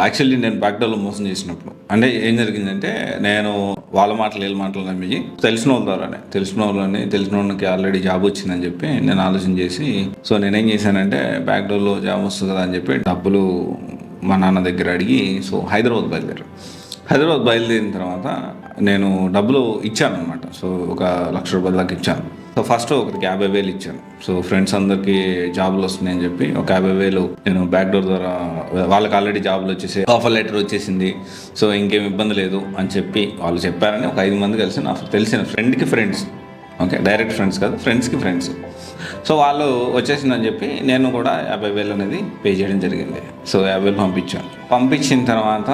Actually నేను బ్యాక్డోర్లో మోసం చేసినప్పుడు అంటే ఏం జరిగిందంటే, నేను వాళ్ళ మాటలు వీళ్ళ మాటలు నమ్మి తెలిసిన వాళ్ళ ద్వారానే తెలిసిన వాళ్ళకి ఆల్రెడీ జాబ్ వచ్చిందని చెప్పి నేను ఆలోచన చేసి, సో నేనేం చేశానంటే బ్యాక్డోర్లో జాబ్ వస్తుంది కదా అని చెప్పి డబ్బులు మా నాన్న దగ్గర అడిగి సో హైదరాబాద్ బయలుదేరిన తర్వాత నేను డబ్బులు ఇచ్చాను అనమాట. సో ఒక ₹1,00,000 దాకా ఇచ్చాను. సో ఫస్ట్ ఒకరికి 50,000 ఇచ్చాను. సో ఫ్రెండ్స్ అందరికీ జాబులు వస్తున్నాయని చెప్పి ఒక 50,000 నేను బ్యాక్డోర్ ద్వారా, వాళ్ళకి ఆల్రెడీ జాబులు వచ్చేసి ఆఫర్ లెటర్ వచ్చేసింది, సో ఇంకేం ఇబ్బంది లేదు అని చెప్పి వాళ్ళు చెప్పారని ఒక 5 మంది కలిసి నా తెలిసిన ఫ్రెండ్కి ఫ్రెండ్స్, ఓకే డైరెక్ట్ ఫ్రెండ్స్ కాదు, ఫ్రెండ్స్కి ఫ్రెండ్స్, సో వాళ్ళు వచ్చేసిందని చెప్పి నేను కూడా 50,000 అనేది పే చేయడం జరిగింది. సో 50,000 పంపించిన తర్వాత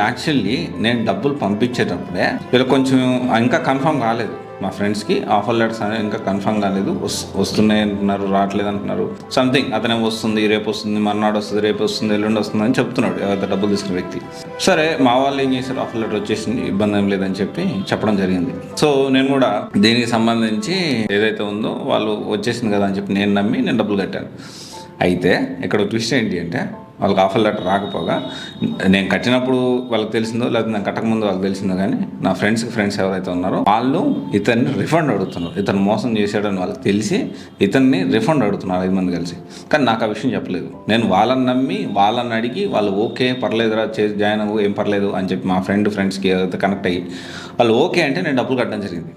యాక్చువల్లీ నేను డబ్బులు పంపించేటప్పుడే వీళ్ళు కొంచెం ఇంకా కన్ఫర్మ్ కాలేదు, మా ఫ్రెండ్స్కి ఆఫర్ లెటర్స్ అనేది ఇంకా కన్ఫర్మ్ కాలేదు, వస్తున్నాయి అంటున్నారు, రావట్లేదు అంటున్నారు, సంథింగ్ అతనే వస్తుంది, రేపు వస్తుంది, మర్నాడు వస్తుంది, రేపు వస్తుంది, ఎల్లుండి వస్తుంది అని చెప్తున్నాడు ఎవరైతే డబ్బులు తీసుకున్న వ్యక్తి. సరే మా వాళ్ళు ఏం చేశారు, ఆఫర్ లెటర్ వచ్చేసింది, ఇబ్బంది ఏం లేదని చెప్పి చెప్పడం జరిగింది. సో నేను కూడా దీనికి సంబంధించి ఏదైతే ఉందో వాళ్ళు వచ్చేసింది కదా అని చెప్పి నేను నమ్మి నేను డబ్బులు కట్టాను. అయితే ఇక్కడ ట్విస్ట్ ఏంటి అంటే, వాళ్ళకి ఆఫర్ లెటర్ రాకపోగా నేను కట్టినప్పుడు వాళ్ళకి తెలిసిందో లేకపోతే నేను కట్టకముందు వాళ్ళకి తెలిసిందో, కానీ నా ఫ్రెండ్స్ ఎవరైతే ఉన్నారో వాళ్ళు ఇతన్ని రిఫండ్ అడుగుతున్నారు. ఇతను మోసం చేశాడని వాళ్ళకి తెలిసి ఇతన్ని రిఫండ్ అడుగుతున్నారు 5 మంది కలిసి. కానీ నాకు ఆ విషయం చెప్పలేదు. నేను వాళ్ళని నమ్మి వాళ్ళని అడిగి వాళ్ళు ఓకే పర్లేదురా జాయిన్ అవ్వు ఏం పర్లేదు అని చెప్పి మా ఫ్రెండ్స్కి ఏదైతే కనెక్ట్ అయ్యి వాళ్ళు ఓకే అంటే నేను డబ్బులు కట్టడం జరిగింది.